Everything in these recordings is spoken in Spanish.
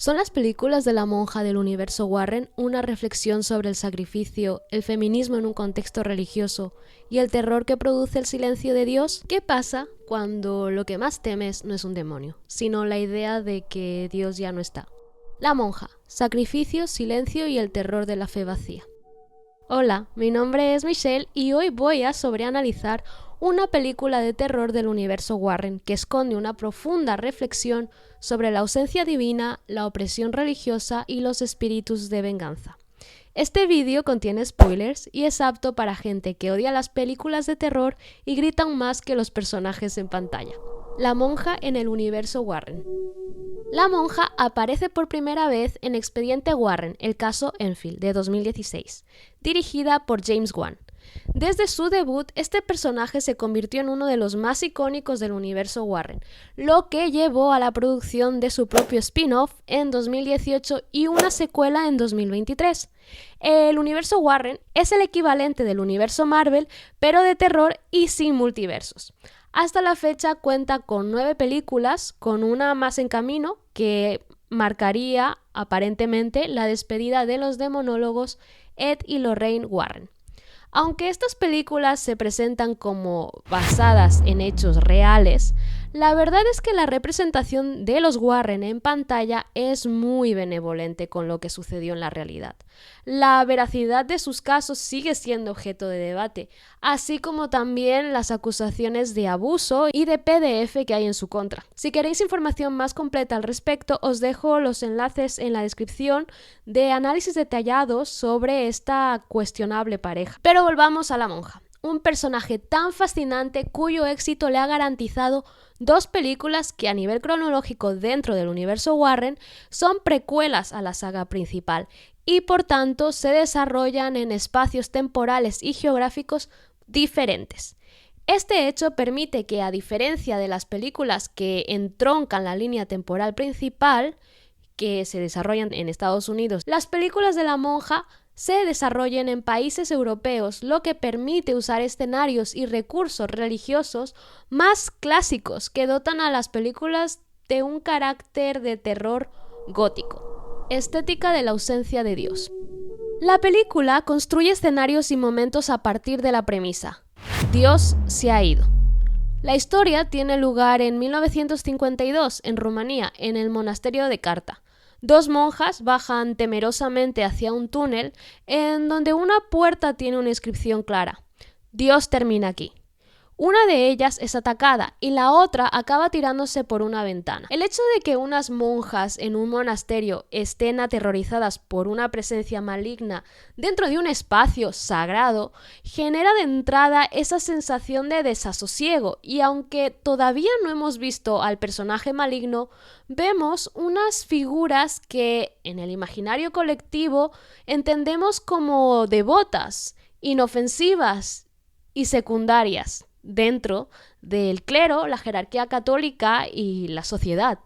¿Son las películas de la monja del universo Warren una reflexión sobre el sacrificio, el feminismo en un contexto religioso y el terror que produce el silencio de Dios? ¿Qué pasa cuando lo que más temes no es un demonio, sino la idea de que Dios ya no está? La monja, sacrificio, silencio y el terror de la fe vacía. Hola, mi nombre es Michelle y hoy voy a sobreanalizar una película de terror del universo Warren que esconde una profunda reflexión sobre la ausencia divina, la opresión religiosa y los espíritus de venganza. Este vídeo contiene spoilers y es apto para gente que odia las películas de terror y gritan más que los personajes en pantalla. La monja en el universo Warren. La monja aparece por primera vez en Expediente Warren, el caso Enfield, de 2016, dirigida por James Wan. Desde su debut, este personaje se convirtió en uno de los más icónicos del universo Warren, lo que llevó a la producción de su propio spin-off en 2018 y una secuela en 2023. El universo Warren es el equivalente del universo Marvel, pero de terror y sin multiversos. Hasta la fecha cuenta con 9 películas, con una más en camino que marcaría aparentemente la despedida de los demonólogos Ed y Lorraine Warren. Aunque estas películas se presentan como basadas en hechos reales, la verdad es que la representación de los Warren en pantalla es muy benevolente con lo que sucedió en la realidad. La veracidad de sus casos sigue siendo objeto de debate, así como también las acusaciones de abuso y de PDF que hay en su contra. Si queréis información más completa al respecto, os dejo los enlaces en la descripción de análisis detallados sobre esta cuestionable pareja. Pero volvamos a la monja, un personaje tan fascinante cuyo éxito le ha garantizado 2 películas que a nivel cronológico dentro del universo Warren son precuelas a la saga principal y por tanto se desarrollan en espacios temporales y geográficos diferentes. Este hecho permite que, a diferencia de las películas que entroncan la línea temporal principal, que se desarrollan en Estados Unidos, las películas de la monja se desarrollen en países europeos, lo que permite usar escenarios y recursos religiosos más clásicos que dotan a las películas de un carácter de terror gótico. Estética de la ausencia de Dios. La película construye escenarios y momentos a partir de la premisa: Dios se ha ido. La historia tiene lugar en 1952, en Rumanía, en el monasterio de Carta. 2 monjas bajan temerosamente hacia un túnel en donde una puerta tiene una inscripción clara: Dios termina aquí. Una de ellas es atacada y la otra acaba tirándose por una ventana. El hecho de que unas monjas en un monasterio estén aterrorizadas por una presencia maligna dentro de un espacio sagrado genera de entrada esa sensación de desasosiego, y aunque todavía no hemos visto al personaje maligno, vemos unas figuras que en el imaginario colectivo entendemos como devotas, inofensivas y secundarias dentro del clero, la jerarquía católica y la sociedad.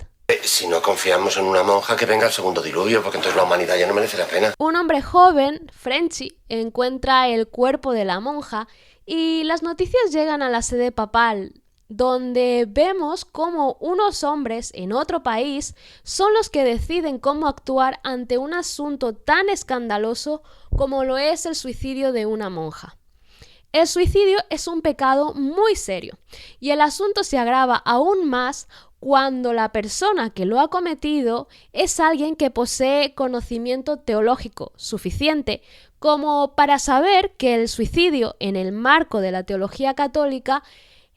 Si no confiamos en una monja, que venga el segundo diluvio, porque entonces la humanidad ya no merece la pena. Un hombre joven, Frenchy, encuentra el cuerpo de la monja y las noticias llegan a la sede papal, donde vemos cómo unos hombres en otro país son los que deciden cómo actuar ante un asunto tan escandaloso como lo es el suicidio de una monja. El suicidio es un pecado muy serio y el asunto se agrava aún más cuando la persona que lo ha cometido es alguien que posee conocimiento teológico suficiente como para saber que el suicidio, en el marco de la teología católica,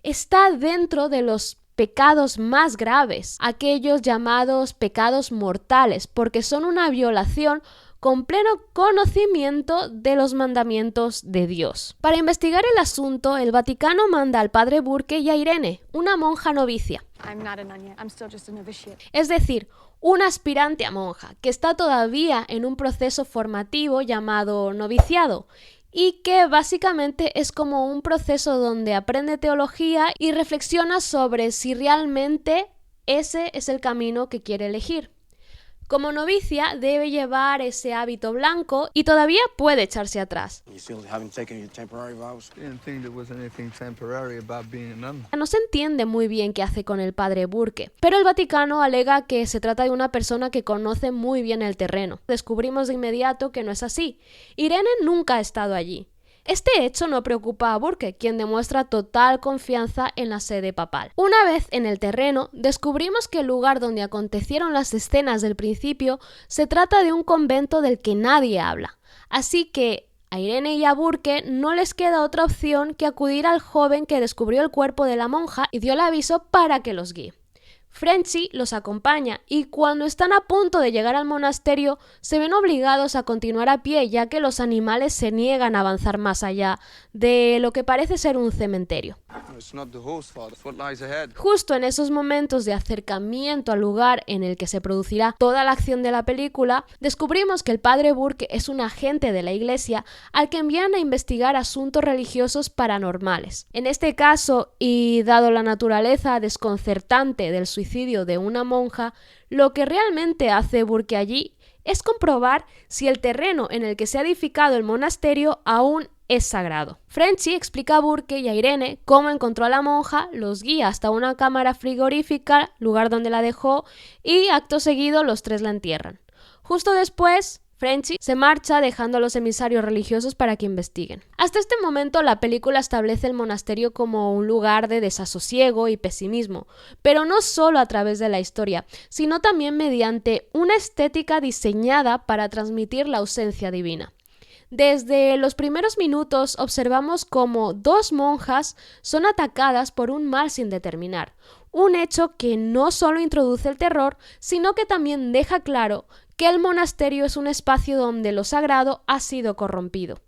está dentro de los pecados más graves, aquellos llamados pecados mortales, porque son una violación con pleno conocimiento de los mandamientos de Dios. Para investigar el asunto, el Vaticano manda al padre Burke y a Irene, una monja novicia. Es decir, una aspirante a monja, que está todavía en un proceso formativo llamado noviciado, y que básicamente es como un proceso donde aprende teología y reflexiona sobre si realmente ese es el camino que quiere elegir. Como novicia debe llevar ese hábito blanco y todavía puede echarse atrás. No se entiende muy bien qué hace con el padre Burke, pero el Vaticano alega que se trata de una persona que conoce muy bien el terreno. Descubrimos de inmediato que no es así. Irene nunca ha estado allí. Este hecho no preocupa a Burke, quien demuestra total confianza en la sede papal. Una vez en el terreno, descubrimos que el lugar donde acontecieron las escenas del principio se trata de un convento del que nadie habla. Así que a Irene y a Burke no les queda otra opción que acudir al joven que descubrió el cuerpo de la monja y dio el aviso para que los guíe. Frenchy los acompaña y cuando están a punto de llegar al monasterio se ven obligados a continuar a pie ya que los animales se niegan a avanzar más allá de lo que parece ser un cementerio. Justo en esos momentos de acercamiento al lugar en el que se producirá toda la acción de la película, descubrimos que el padre Burke es un agente de la iglesia al que envían a investigar asuntos religiosos paranormales. En este caso, y dado la naturaleza desconcertante del suicidio de una monja, lo que realmente hace Burke allí es comprobar si el terreno en el que se ha edificado el monasterio aún es sagrado. Frenchy explica a Burke y a Irene cómo encontró a la monja, los guía hasta una cámara frigorífica, lugar donde la dejó, y acto seguido los tres la entierran. Justo después, Frenchy se marcha dejando a los emisarios religiosos para que investiguen. Hasta este momento la película establece el monasterio como un lugar de desasosiego y pesimismo, pero no solo a través de la historia, sino también mediante una estética diseñada para transmitir la ausencia divina. Desde los primeros minutos observamos cómo dos monjas son atacadas por un mal sin determinar, un hecho que no solo introduce el terror, sino que también deja claro que el monasterio es un espacio donde lo sagrado ha sido corrompido.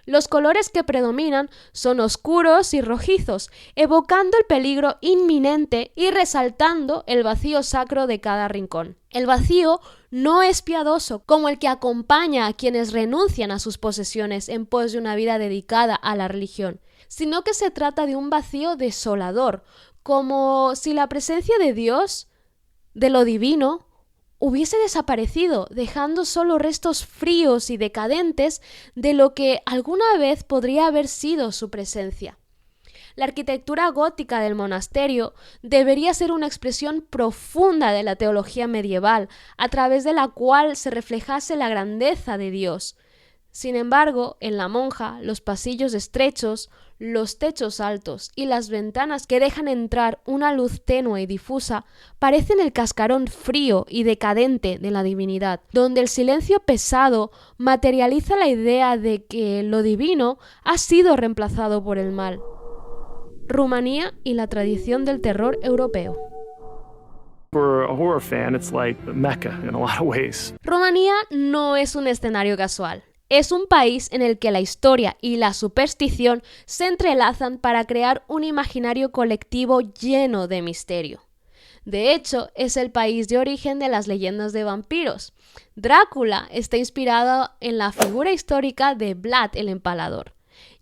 Los colores que predominan son oscuros y rojizos, evocando el peligro inminente y resaltando el vacío sacro de cada rincón. El vacío no es piadoso, como el que acompaña a quienes renuncian a sus posesiones en pos de una vida dedicada a la religión, sino que se trata de un vacío desolador, como si la presencia de Dios, de lo divino, hubiese desaparecido, dejando solo restos fríos y decadentes de lo que alguna vez podría haber sido su presencia. La arquitectura gótica del monasterio debería ser una expresión profunda de la teología medieval, a través de la cual se reflejase la grandeza de Dios. Sin embargo, en la monja, los pasillos estrechos, los techos altos y las ventanas que dejan entrar una luz tenue y difusa parecen el cascarón frío y decadente de la divinidad, donde el silencio pesado materializa la idea de que lo divino ha sido reemplazado por el mal. Rumanía y la tradición del terror europeo. For a horror fan, it's like Mecca in a lot of ways. Rumanía no es un escenario casual. Es un país en el que la historia y la superstición se entrelazan para crear un imaginario colectivo lleno de misterio. De hecho, es el país de origen de las leyendas de vampiros. Drácula está inspirado en la figura histórica de Vlad el Empalador,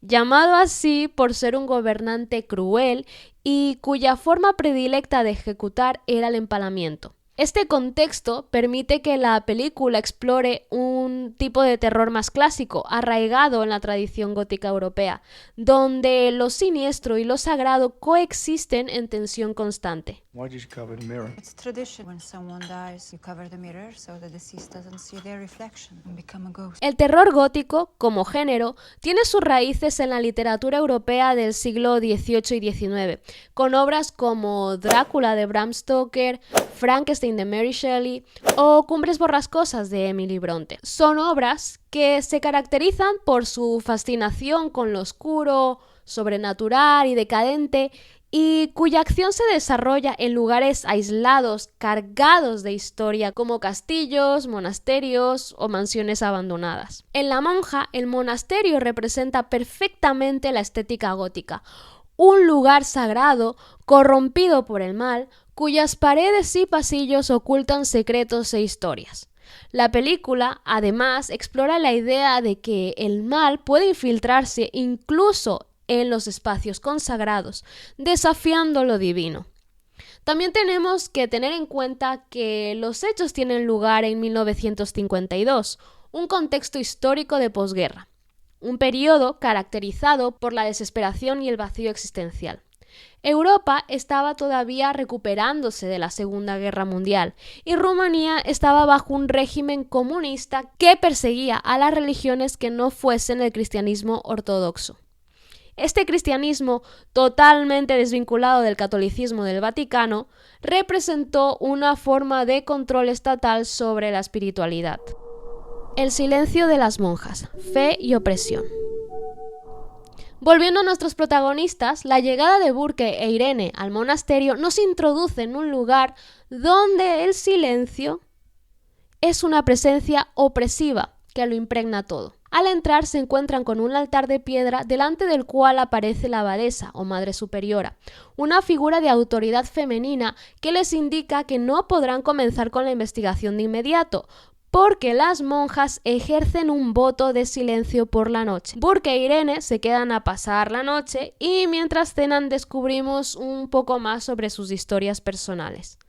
llamado así por ser un gobernante cruel y cuya forma predilecta de ejecutar era el empalamiento. Este contexto permite que la película explore un tipo de terror más clásico, arraigado en la tradición gótica europea, donde lo siniestro y lo sagrado coexisten en tensión constante. Why did you cover the mirror? It's tradition. When someone dies, you cover the mirror so the deceased doesn't see their reflection and become a ghost. El terror gótico, como género, tiene sus raíces en la literatura europea del siglo XVIII y XIX, con obras como Drácula de Bram Stoker, Frankenstein de Mary Shelley o Cumbres borrascosas de Emily Bronte. Son obras que se caracterizan por su fascinación con lo oscuro, sobrenatural y decadente, y cuya acción se desarrolla en lugares aislados, cargados de historia, como castillos, monasterios o mansiones abandonadas. En La monja, el monasterio representa perfectamente la estética gótica, un lugar sagrado, corrompido por el mal, cuyas paredes y pasillos ocultan secretos e historias. La película, además, explora la idea de que el mal puede infiltrarse incluso en los espacios consagrados, desafiando lo divino. También tenemos que tener en cuenta que los hechos tienen lugar en 1952, un contexto histórico de posguerra, un periodo caracterizado por la desesperación y el vacío existencial. Europa estaba todavía recuperándose de la Segunda Guerra Mundial y Rumanía estaba bajo un régimen comunista que perseguía a las religiones que no fuesen el cristianismo ortodoxo. Este cristianismo, totalmente desvinculado del catolicismo del Vaticano, representó una forma de control estatal sobre la espiritualidad. El silencio de las monjas, fe y opresión. Volviendo a nuestros protagonistas, la llegada de Burke e Irene al monasterio nos introduce en un lugar donde el silencio es una presencia opresiva que lo impregna todo. Al entrar se encuentran con un altar de piedra delante del cual aparece la abadesa o madre superiora, una figura de autoridad femenina que les indica que no podrán comenzar con la investigación de inmediato, porque las monjas ejercen un voto de silencio por la noche. Burke e Irene se quedan a pasar la noche y mientras cenan descubrimos un poco más sobre sus historias personales.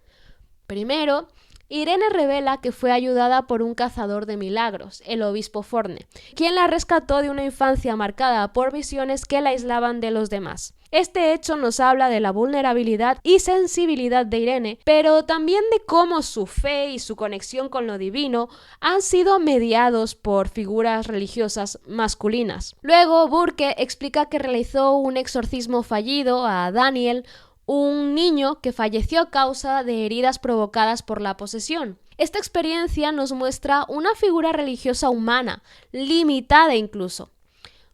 Primero, Irene revela que fue ayudada por un cazador de milagros, el obispo Forne, quien la rescató de una infancia marcada por visiones que la aislaban de los demás. Este hecho nos habla de la vulnerabilidad y sensibilidad de Irene, pero también de cómo su fe y su conexión con lo divino han sido mediados por figuras religiosas masculinas. Luego, Burke explica que realizó un exorcismo fallido a Daniel, un niño que falleció a causa de heridas provocadas por la posesión. Esta experiencia nos muestra una figura religiosa humana, limitada incluso.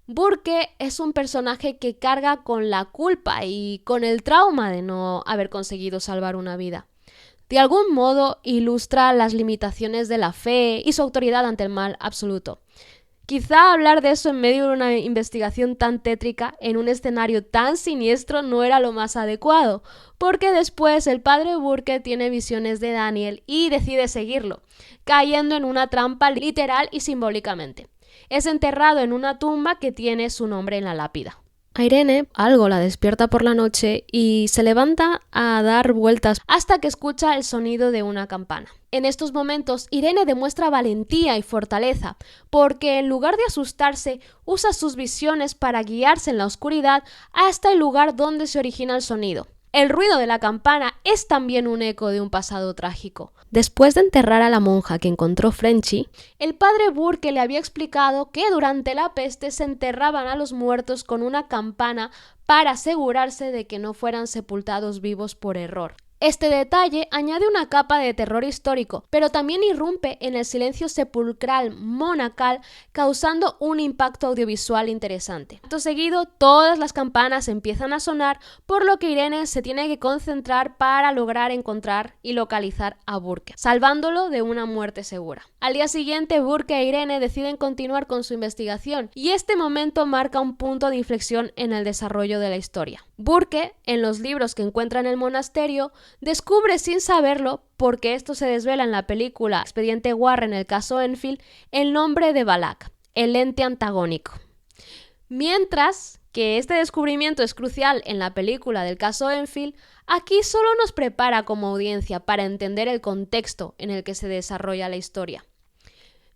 Burke es un personaje que carga con la culpa y con el trauma de no haber conseguido salvar una vida. De algún modo ilustra las limitaciones de la fe y su autoridad ante el mal absoluto. Quizá hablar de eso en medio de una investigación tan tétrica en un escenario tan siniestro no era lo más adecuado, porque después el padre Burke tiene visiones de Daniel y decide seguirlo, cayendo en una trampa literal y simbólicamente. Es enterrado en una tumba que tiene su nombre en la lápida. A Irene algo la despierta por la noche y se levanta a dar vueltas hasta que escucha el sonido de una campana. En estos momentos, Irene demuestra valentía y fortaleza, porque en lugar de asustarse, usa sus visiones para guiarse en la oscuridad hasta el lugar donde se origina el sonido. El ruido de la campana es también un eco de un pasado trágico. Después de enterrar a la monja que encontró Frenchy, el padre Burke le había explicado que durante la peste se enterraban a los muertos con una campana para asegurarse de que no fueran sepultados vivos por error. Este detalle añade una capa de terror histórico, pero también irrumpe en el silencio sepulcral monacal, causando un impacto audiovisual interesante. Acto seguido, todas las campanas empiezan a sonar, por lo que Irene se tiene que concentrar para lograr encontrar y localizar a Burke, salvándolo de una muerte segura. Al día siguiente, Burke e Irene deciden continuar con su investigación, y este momento marca un punto de inflexión en el desarrollo de la historia. Burke, en los libros que encuentra en el monasterio, descubre sin saberlo, porque esto se desvela en la película Expediente Warren, el caso Enfield, el nombre de Balak, el ente antagónico. Mientras que este descubrimiento es crucial en la película del caso Enfield, aquí solo nos prepara como audiencia para entender el contexto en el que se desarrolla la historia.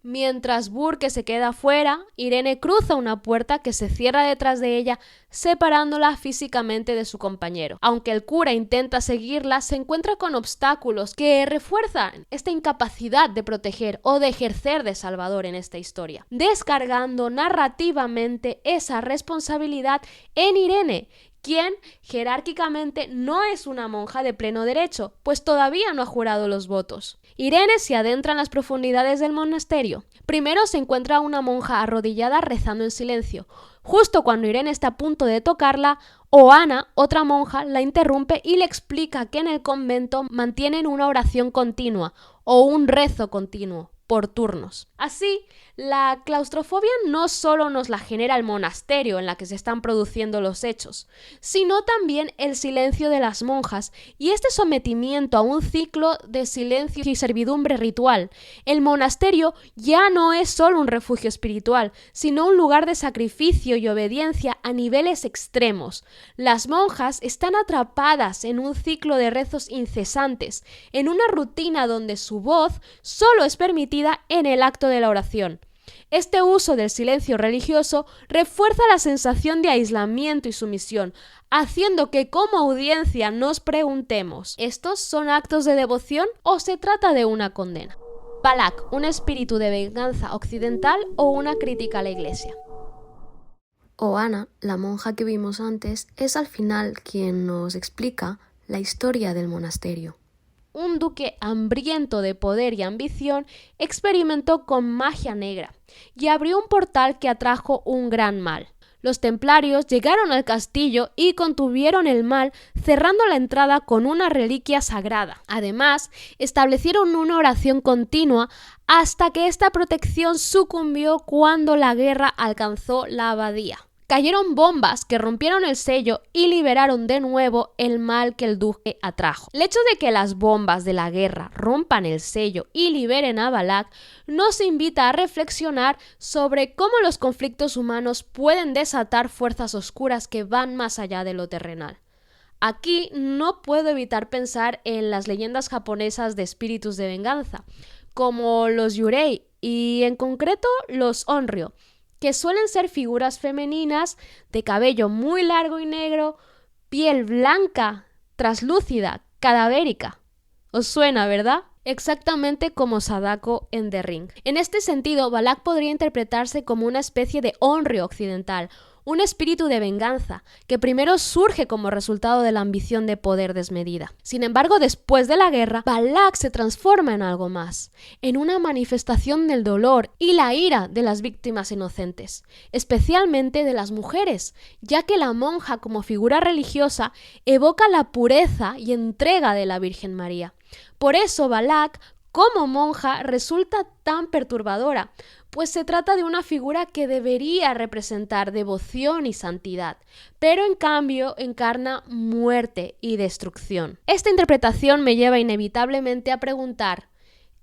Mientras Burke se queda fuera, Irene cruza una puerta que se cierra detrás de ella, separándola físicamente de su compañero. Aunque el cura intenta seguirla, se encuentra con obstáculos que refuerzan esta incapacidad de proteger o de ejercer de salvador en esta historia, descargando narrativamente esa responsabilidad en Irene, quien jerárquicamente no es una monja de pleno derecho, pues todavía no ha jurado los votos. Irene se adentra en las profundidades del monasterio. Primero se encuentra una monja arrodillada rezando en silencio. Justo cuando Irene está a punto de tocarla, Oana, otra monja, la interrumpe y le explica que en el convento mantienen una oración continua o un rezo continuo, por turnos. Así, la claustrofobia no solo nos la genera el monasterio en la que se están produciendo los hechos, sino también el silencio de las monjas y este sometimiento a un ciclo de silencio y servidumbre ritual. El monasterio ya no es solo un refugio espiritual, sino un lugar de sacrificio y obediencia a niveles extremos. Las monjas están atrapadas en un ciclo de rezos incesantes, en una rutina donde su voz solo es permitida en el acto de la oración. Este uso del silencio religioso refuerza la sensación de aislamiento y sumisión, haciendo que como audiencia nos preguntemos, ¿estos son actos de devoción o se trata de una condena? Balak, ¿un espíritu de venganza occidental o una crítica a la Iglesia? Oana, la monja que vimos antes, es al final quien nos explica la historia del monasterio. Un duque hambriento de poder y ambición experimentó con magia negra y abrió un portal que atrajo un gran mal. Los templarios llegaron al castillo y contuvieron el mal cerrando la entrada con una reliquia sagrada. Además, establecieron una oración continua hasta que esta protección sucumbió cuando la guerra alcanzó la abadía. Cayeron bombas que rompieron el sello y liberaron de nuevo el mal que el duque atrajo. El hecho de que las bombas de la guerra rompan el sello y liberen a Balak nos invita a reflexionar sobre cómo los conflictos humanos pueden desatar fuerzas oscuras que van más allá de lo terrenal. Aquí no puedo evitar pensar en las leyendas japonesas de espíritus de venganza, como los yurei y en concreto los onryo, que suelen ser figuras femeninas de cabello muy largo y negro, piel blanca, traslúcida, cadavérica. ¿Os suena, verdad? Exactamente como Sadako en The Ring. En este sentido, Balak podría interpretarse como una especie de onryo occidental, un espíritu de venganza, que primero surge como resultado de la ambición de poder desmedida. Sin embargo, después de la guerra, Balak se transforma en algo más, en una manifestación del dolor y la ira de las víctimas inocentes, especialmente de las mujeres, ya que la monja como figura religiosa evoca la pureza y entrega de la Virgen María. Por eso Balak, como monja, resulta tan perturbadora, pues se trata de una figura que debería representar devoción y santidad, pero en cambio encarna muerte y destrucción. Esta interpretación me lleva inevitablemente a preguntar,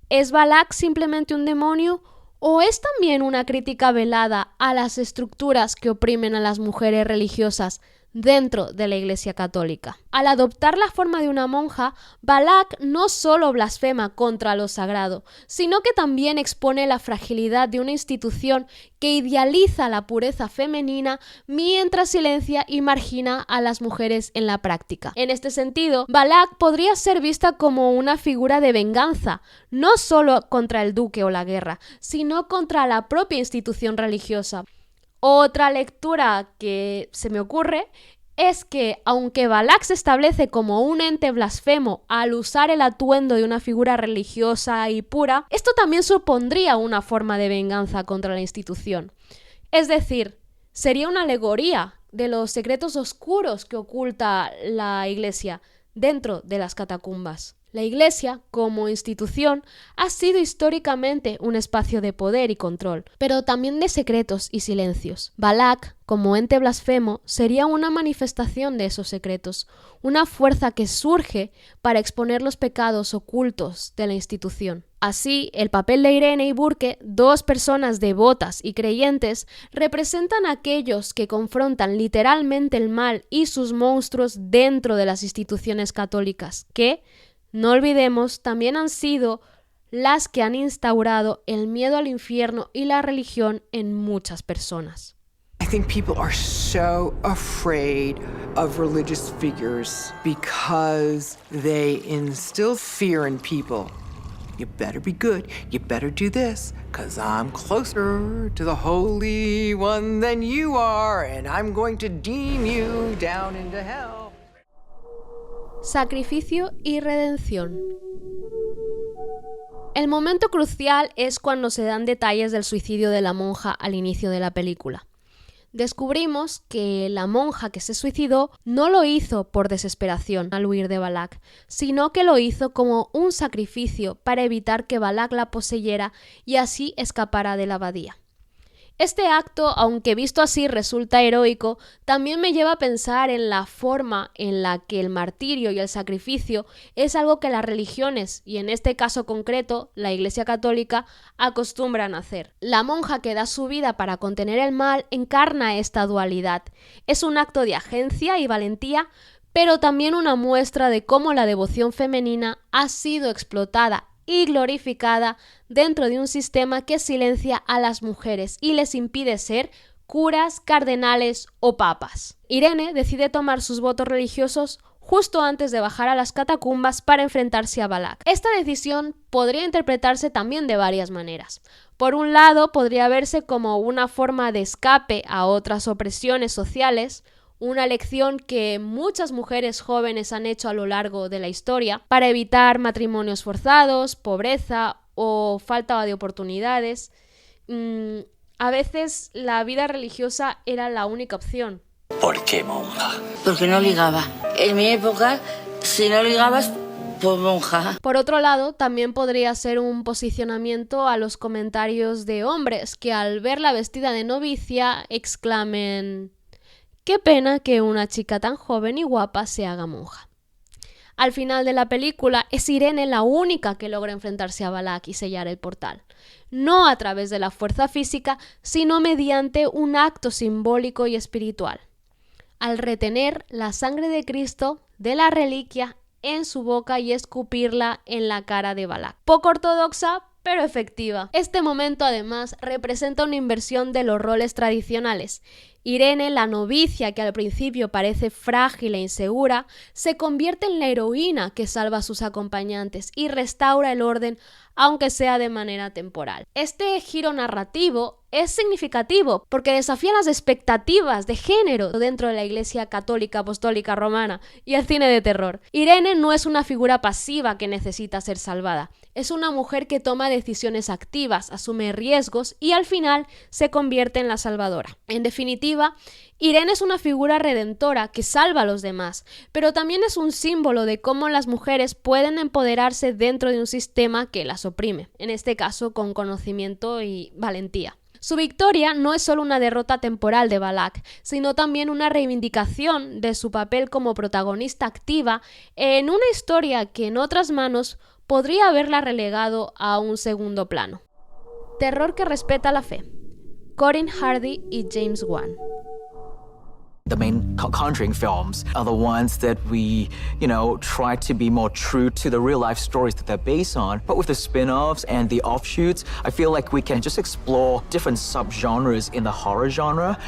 ¿es Balak simplemente un demonio o es también una crítica velada a las estructuras que oprimen a las mujeres religiosas dentro de la Iglesia Católica? Al adoptar la forma de una monja, Balak no solo blasfema contra lo sagrado, sino que también expone la fragilidad de una institución que idealiza la pureza femenina mientras silencia y margina a las mujeres en la práctica. En este sentido, Balak podría ser vista como una figura de venganza, no solo contra el duque o la guerra, sino contra la propia institución religiosa. Otra lectura que se me ocurre es que, aunque Balak se establece como un ente blasfemo al usar el atuendo de una figura religiosa y pura, esto también supondría una forma de venganza contra la institución. Es decir, sería una alegoría de los secretos oscuros que oculta la Iglesia dentro de las catacumbas. La Iglesia, como institución, ha sido históricamente un espacio de poder y control, pero también de secretos y silencios. Balak, como ente blasfemo, sería una manifestación de esos secretos, una fuerza que surge para exponer los pecados ocultos de la institución. Así, el papel de Irene y Burke, dos personas devotas y creyentes, representan a aquellos que confrontan literalmente el mal y sus monstruos dentro de las instituciones católicas, que, no olvidemos, también han sido las que han instaurado el miedo al infierno y la religión en muchas personas. I think people are so afraid of religious figures because they instill fear in people. You better be good, you better do this, 'cause I'm closer to the Holy One than you are, and I'm going to deem you down into hell. Sacrificio y redención. El momento crucial es cuando se dan detalles del suicidio de la monja al inicio de la película. descubrimos que la monja que se suicidó no lo hizo por desesperación al huir de Balak, sino que lo hizo como un sacrificio para evitar que Balak la poseyera y así escapara de la abadía. Este acto, aunque visto así resulta heroico, también me lleva a pensar en la forma en la que el martirio y el sacrificio es algo que las religiones, y en este caso concreto, la Iglesia Católica, acostumbran a hacer. La monja que da su vida para contener el mal encarna esta dualidad. Es un acto de agencia y valentía, pero también una muestra de cómo la devoción femenina ha sido explotada y glorificada dentro de un sistema que silencia a las mujeres y les impide ser curas, cardenales o papas. Irene decide tomar sus votos religiosos justo antes de bajar a las catacumbas para enfrentarse a Balak. Esta decisión podría interpretarse también de varias maneras. Por un lado, podría verse como una forma de escape a otras opresiones sociales, una lección que muchas mujeres jóvenes han hecho a lo largo de la historia para evitar matrimonios forzados, pobreza o falta de oportunidades. A veces la vida religiosa era la única opción. ¿Por qué monja? Porque no ligaba. En mi época, si no ligabas, pues monja. Por otro lado, también podría ser un posicionamiento a los comentarios de hombres que al verla vestida de novicia exclamen: «Qué pena que una chica tan joven y guapa se haga monja». Al final de la película es Irene la única que logra enfrentarse a Balak y sellar el portal. No a través de la fuerza física, sino mediante un acto simbólico y espiritual. Al retener la sangre de Cristo de la reliquia en su boca y escupirla en la cara de Balak. Poco ortodoxa, pero efectiva. Este momento además representa una inversión de los roles tradicionales. Irene, la novicia que al principio parece frágil e insegura, se convierte en la heroína que salva a sus acompañantes y restaura el orden, aunque sea de manera temporal. Este giro narrativo es significativo porque desafía las expectativas de género dentro de la Iglesia Católica Apostólica Romana y el cine de terror. Irene no es una figura pasiva que necesita ser salvada. Es una mujer que toma decisiones activas, asume riesgos y al final se convierte en la salvadora. En definitiva, Irene es una figura redentora que salva a los demás, pero también es un símbolo de cómo las mujeres pueden empoderarse dentro de un sistema que las oprime, en este caso con conocimiento y valentía. Su victoria no es solo una derrota temporal de Balak, sino también una reivindicación de su papel como protagonista activa en una historia que en otras manos podría haberla relegado a un segundo plano. Terror que respeta la fe. Corinne Hardy y James Wan. The main Conjuring films are the ones that we, try to be more true to the real life stories that they're based on. But with the spin-offs and the offshoots, I feel like we can just explore different subgenres in the horror genre.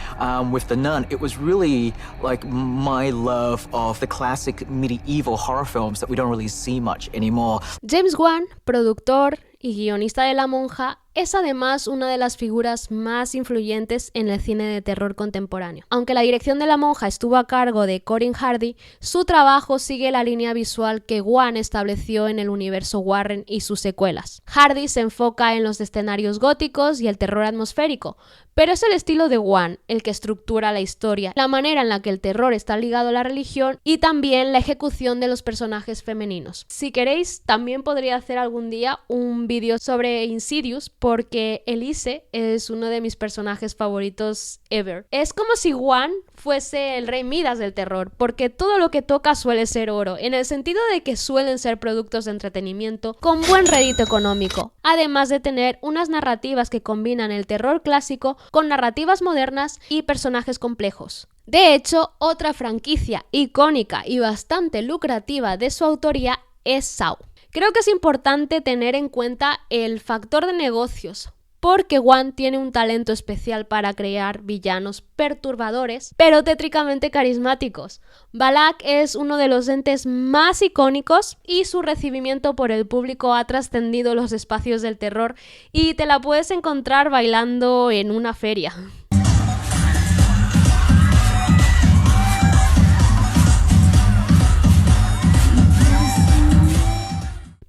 With The Nun, it was really like my love of the classic medieval horror films that we don't really see much anymore. James Wan, productor y guionista de La Monja, es además una de las figuras más influyentes en el cine de terror contemporáneo. Aunque la dirección de La Monja estuvo a cargo de Corinne Hardy, su trabajo sigue la línea visual que Wan estableció en el universo Warren y sus secuelas. Hardy se enfoca en los escenarios góticos y el terror atmosférico, pero es el estilo de Wan el que estructura la historia, la manera en la que el terror está ligado a la religión y también la ejecución de los personajes femeninos. Si queréis, también podría hacer algún día un vídeo sobre Insidious, porque Elise es uno de mis personajes favoritos ever. Es como si Wan fuese el rey Midas del terror, porque todo lo que toca suele ser oro, en el sentido de que suelen ser productos de entretenimiento con buen rédito económico, además de tener unas narrativas que combinan el terror clásico con narrativas modernas y personajes complejos. De hecho, otra franquicia icónica y bastante lucrativa de su autoría es Saw. Creo que es importante tener en cuenta el factor de negocios, porque Wan tiene un talento especial para crear villanos perturbadores, pero tétricamente carismáticos. Balak es uno de los entes más icónicos y su recibimiento por el público ha trascendido los espacios del terror y te la puedes encontrar bailando en una feria.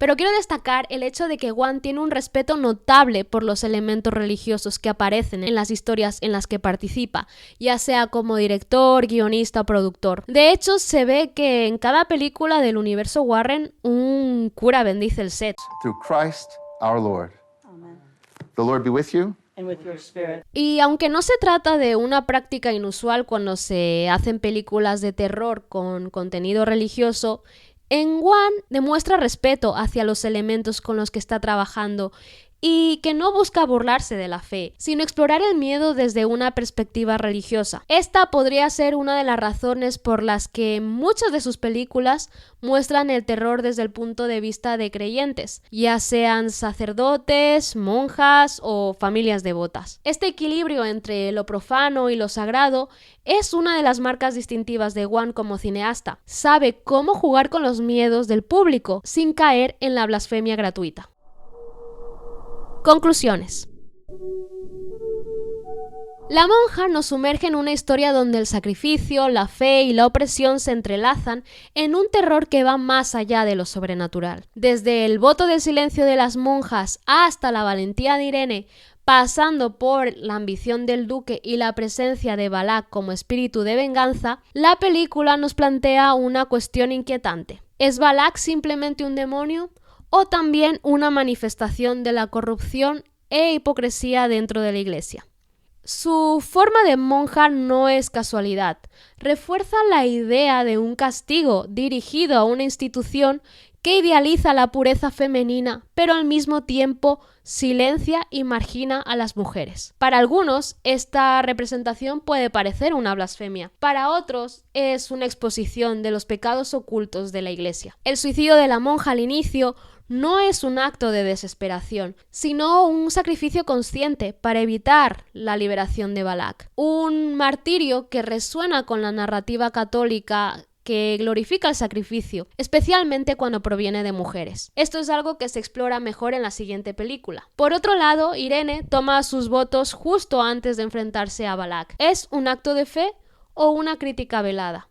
Pero quiero destacar el hecho de que Wan tiene un respeto notable por los elementos religiosos que aparecen en las historias en las que participa, ya sea como director, guionista o productor. De hecho, se ve que en cada película del universo Warren un cura bendice el set. Through Christ our Lord. Amen. The Lord be with you. Y aunque no se trata de una práctica inusual cuando se hacen películas de terror con contenido religioso, en Wan demuestra respeto hacia los elementos con los que está trabajando y que no busca burlarse de la fe, sino explorar el miedo desde una perspectiva religiosa. Esta podría ser una de las razones por las que muchas de sus películas muestran el terror desde el punto de vista de creyentes, ya sean sacerdotes, monjas o familias devotas. Este equilibrio entre lo profano y lo sagrado es una de las marcas distintivas de Wan como cineasta. Sabe cómo jugar con los miedos del público sin caer en la blasfemia gratuita. Conclusiones. La monja nos sumerge en una historia donde el sacrificio, la fe y la opresión se entrelazan en un terror que va más allá de lo sobrenatural. Desde el voto del silencio de las monjas hasta la valentía de Irene, pasando por la ambición del duque y la presencia de Balak como espíritu de venganza, la película nos plantea una cuestión inquietante. ¿Es Balak simplemente un demonio? ¿O también una manifestación de la corrupción e hipocresía dentro de la iglesia? Su forma de monja no es casualidad, refuerza la idea de un castigo dirigido a una institución que idealiza la pureza femenina, pero al mismo tiempo silencia y margina a las mujeres. Para algunos, esta representación puede parecer una blasfemia. Para otros, es una exposición de los pecados ocultos de la iglesia. El suicidio de la monja al inicio no es un acto de desesperación, sino un sacrificio consciente para evitar la liberación de Balak. Un martirio que resuena con la narrativa católica que glorifica el sacrificio, especialmente cuando proviene de mujeres. Esto es algo que se explora mejor en la siguiente película. Por otro lado, Irene toma sus votos justo antes de enfrentarse a Balak. ¿Es un acto de fe o una crítica velada?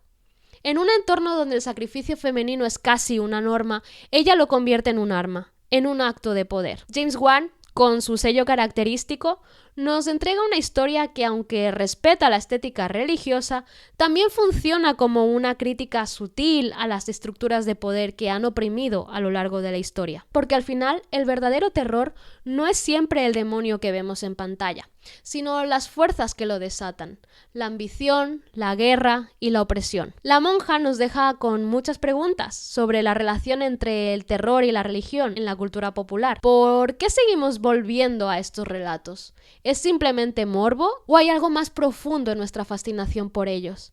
En un entorno donde el sacrificio femenino es casi una norma, ella lo convierte en un arma, en un acto de poder. James Wan, con su sello característico, nos entrega una historia que, aunque respeta la estética religiosa, también funciona como una crítica sutil a las estructuras de poder que han oprimido a lo largo de la historia. Porque al final, el verdadero terror no es siempre el demonio que vemos en pantalla, sino las fuerzas que lo desatan, la ambición, la guerra y la opresión. La monja nos deja con muchas preguntas sobre la relación entre el terror y la religión en la cultura popular. ¿Por qué seguimos volviendo a estos relatos? ¿Es simplemente morbo o hay algo más profundo en nuestra fascinación por ellos?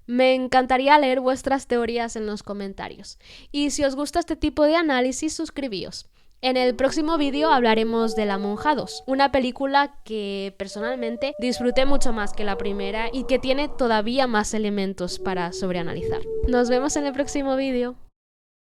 Me encantaría leer vuestras teorías en los comentarios. Y si os gusta este tipo de análisis, suscribíos. En el próximo vídeo hablaremos de La Monja 2, una película que personalmente disfruté mucho más que la primera y que tiene todavía más elementos para sobreanalizar. Nos vemos en el próximo vídeo.